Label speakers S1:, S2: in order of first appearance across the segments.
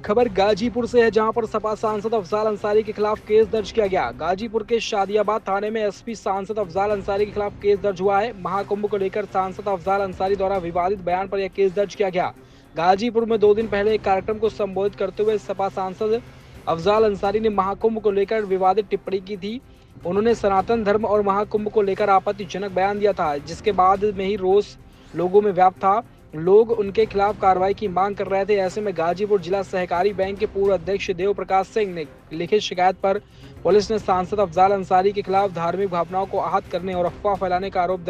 S1: खबर गाजीपुर से है, जहां पर सपा सांसद अफजाल अंसारी के खिलाफ केस दर्ज किया गया। गाजीपुर के शादियाबाद थाने में एसपी सांसद अफजाल अंसारी के खिलाफ केस दर्ज हुआ है। महाकुंभ को लेकर सांसद अफजाल अंसारी द्वारा विवादित बयान पर यह केस दर्ज किया गया। गाजीपुर में 2 दिन पहले एक कार्यक्रम को संबोधित करते हुए सपा सांसद अफजाल अंसारी ने महाकुंभ को लेकर विवादित टिप्पणी की थी। उन्होंने सनातन धर्म और महाकुंभ को लेकर आपत्तिजनक बयान दिया था, जिसके बाद में ही रोष लोगों में व्याप्त था। लोग उनके खिलाफ कार्रवाई की मांग कर रहे थे। ऐसे में गाजीपुर जिला सहकारी बैंक के पूर्व अध्यक्ष देव प्रकाश सिंह ने लिखित शिकायत पर पुलिस ने सांसद अफजाल अंसारी के खिलाफ धार्मिक भावनाओं को आहत करने और अफवाह फैलाने का आरोप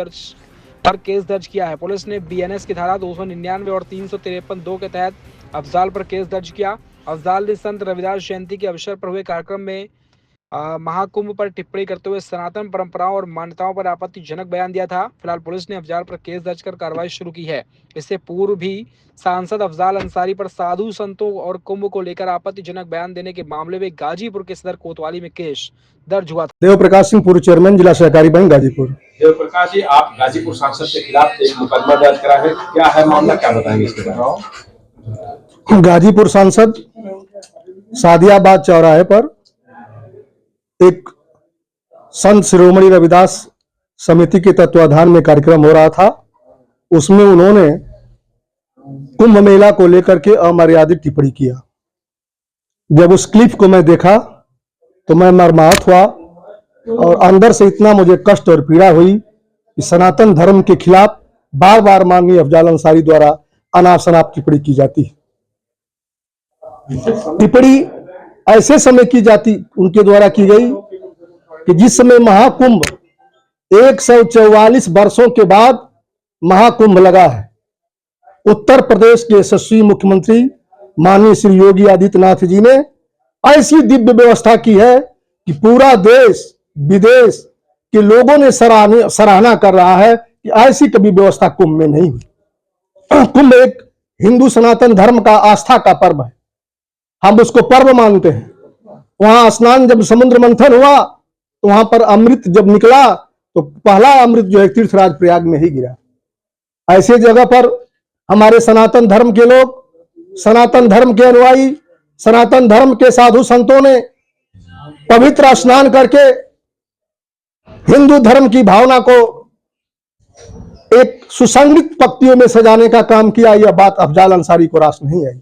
S1: पर केस दर्ज किया है। पुलिस ने बीएनएस की धारा 299 और 353(2) के तहत अफजाल पर केस दर्ज किया। अफजाल ने संत रविदास जयंती के अवसर पर हुए कार्यक्रम में महाकुंभ पर टिप्पणी करते हुए सनातन परंपराओं और मान्यताओं पर आपत्तिजनक बयान दिया था। फिलहाल पुलिस ने अफजाल पर केस दर्ज कर कार्रवाई शुरू की है। इससे पूर्व भी सांसद अफजाल अंसारी पर साधु संतों और कुंभ को लेकर आपत्तिजनक बयान देने के मामले में गाजीपुर के सदर कोतवाली में केस दर्ज हुआ था।
S2: देव प्रकाश सिंह, पूर्व चेयरमैन, जिला सहकारी बैंक गाजीपुर।
S3: देव प्रकाश जी, आप गाजीपुर सांसद के खिलाफ एक मुकदमा दर्ज करा है, क्या है मामला, क्या बताएंगे इसके बारे में?
S2: गाजीपुर सांसद शादियाबाद चौराहे पर एक संत शिरोमणि रविदास समिति के तत्वाधान में कार्यक्रम हो रहा था। उसमें उन्होंने कुंभ मेला को लेकर के अमर्यादित टिप्पणी किया। जब उस क्लिप को मैं देखा तो मैं मर्माहत हुआ और अंदर से इतना मुझे कष्ट और पीड़ा हुई कि सनातन धर्म के खिलाफ बार बार माननीय अफजाल अंसारी द्वारा अनाप शनाप टिप्पणी की जाती। टिप्पणी ऐसे समय की जाती, उनके द्वारा की गई कि जिस समय महाकुंभ 144 वर्षों के बाद महाकुंभ लगा है। उत्तर प्रदेश के यशस्वी मुख्यमंत्री माननीय श्री योगी आदित्यनाथ जी ने ऐसी दिव्य व्यवस्था की है कि पूरा देश विदेश के लोगों ने सराहना कर रहा है कि ऐसी कभी व्यवस्था कुंभ में नहीं हुई। कुंभ एक हिंदू सनातन धर्म का आस्था का पर्व है, हम उसको पर्व मानते हैं। वहां स्नान, जब समुद्र मंथन हुआ तो वहां पर अमृत जब निकला तो पहला अमृत जो है तीर्थराज प्रयाग में ही गिरा। ऐसे जगह पर हमारे सनातन धर्म के लोग, सनातन धर्म के अनुयायी, सनातन धर्म के साधु संतों ने पवित्र स्नान करके हिंदू धर्म की भावना को एक सुसंगत पंक्तियों में सजाने का काम किया। यह बात अफजाल अंसारी को रास नहीं आई।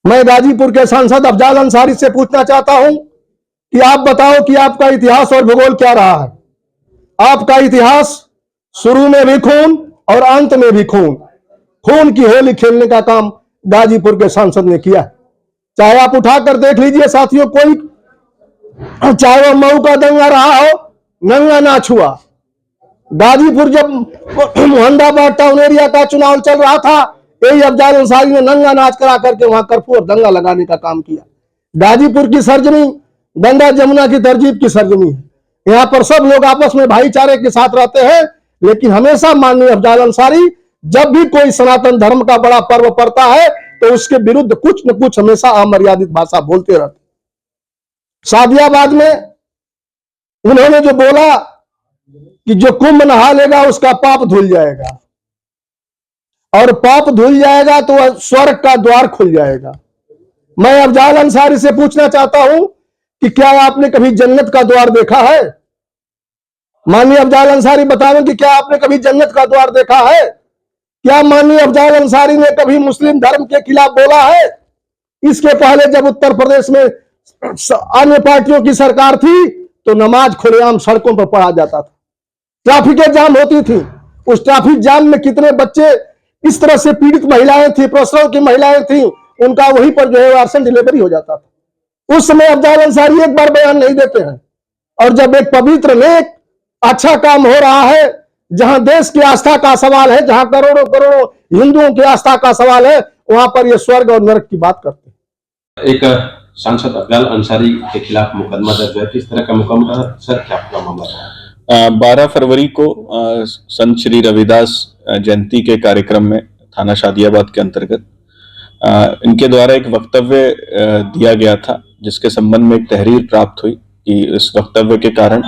S2: मैं गाजीपुर के सांसद अफजाल अंसारी से पूछना चाहता हूं कि आप बताओ कि आपका इतिहास और भूगोल क्या रहा है। आपका इतिहास शुरू में भी खून और अंत में भी खून, खून की होली खेलने का काम गाजीपुर के सांसद ने किया। चाहे आप उठाकर देख लीजिए साथियों, कोई चाहे वह मऊ का दंगा रहा हो, नंगा ना छुआ। गाजीपुर जब मोहम्मदाबाद टाउन एरिया का चुनाव चल रहा था, यही अफजाल अंसारी ने नंगा नाच करा करके वहां कर्फ्यू और दंगा लगाने का काम किया। गाजीपुर की सरजमी गंगा जमुना की तरजीब की सरजमी है। यहाँ पर सब लोग आपस में भाईचारे के साथ रहते हैं, लेकिन हमेशा माननीय अफजाल अंसारी जब भी कोई सनातन धर्म का बड़ा पर्व पड़ता है तो उसके विरुद्ध कुछ न कुछ हमेशा अमर्यादित भाषा बोलते रहते। शादियाबाद में उन्होंने जो बोला कि जो कुंभ नहा लेगा उसका पाप धुल जाएगा, और पाप धुल जाएगा तो स्वर्ग का द्वार खुल जाएगा। मैं अफजाल अंसारी से पूछना चाहता हूं कि क्या आपने कभी जन्नत का द्वार देखा है? माननीय अफजाल अंसारी बतावें कि क्या आपने कभी जन्नत का द्वार देखा है? क्या माननीय अफजाल अंसारी ने कभी मुस्लिम धर्म के खिलाफ बोला है? इसके पहले जब उत्तर प्रदेश में अन्य पार्टियों की सरकार थी तो नमाज खुलेआम सड़कों पर पढ़ा जाता था, ट्रैफिक जाम होती थी। उस ट्रैफिक जाम में कितने बच्चे इस तरह से पीड़ित महिलाएं थी, प्रसव की महिलाएं थी, उनका वहीं पर जो है राशन डिलीवरी हो जाता था। उस समय अफजाल अंसारी एक बार बयान नहीं देते हैं। और जब एक पवित्र नेक अच्छा काम हो रहा है, जहां देश की आस्था का सवाल है, जहां करोड़ों करोड़ों हिंदुओं की आस्था का सवाल है, वहां पर ये स्वर्ग और नरक की बात करते हैं।
S3: एक सांसद अफजाल अंसारी के खिलाफ मुकदमा दर्ज है, किस तरह का मुकदमा सर, क्या पूरा मामला है?
S4: 12 फरवरी को संत श्री रविदास जयंती के कार्यक्रम में थाना शादियाबाद के अंतर्गत इनके द्वारा एक वक्तव्य दिया गया था, जिसके संबंध में एक तहरीर प्राप्त हुई कि इस वक्तव्य के कारण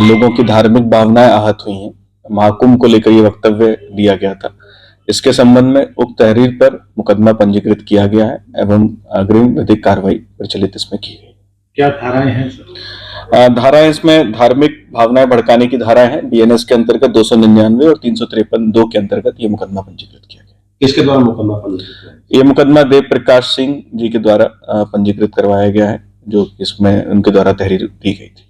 S4: लोगों की धार्मिक भावनाएं आहत हुई हैं। महाकुंभ को लेकर ये वक्तव्य दिया गया था। इसके संबंध में उक्त तहरीर पर मुकदमा पंजीकृत किया गया है एवं अग्रिम विधिक कार्रवाई प्रचलित इसमें की गई।
S3: क्या धाराएं हैं सर?
S4: धाराएं इसमें धार्मिक भावनाएं भड़काने की धाराएं हैं, बीएनएस के अंतर्गत 299 और 353(2) के अंतर्गत ये मुकदमा पंजीकृत किया गया।
S3: किसके द्वारा मुकदमा पंजीकृत है?
S4: ये मुकदमा देव प्रकाश सिंह जी के द्वारा पंजीकृत करवाया गया है, जो इसमें उनके द्वारा तहरीर दी गई थी।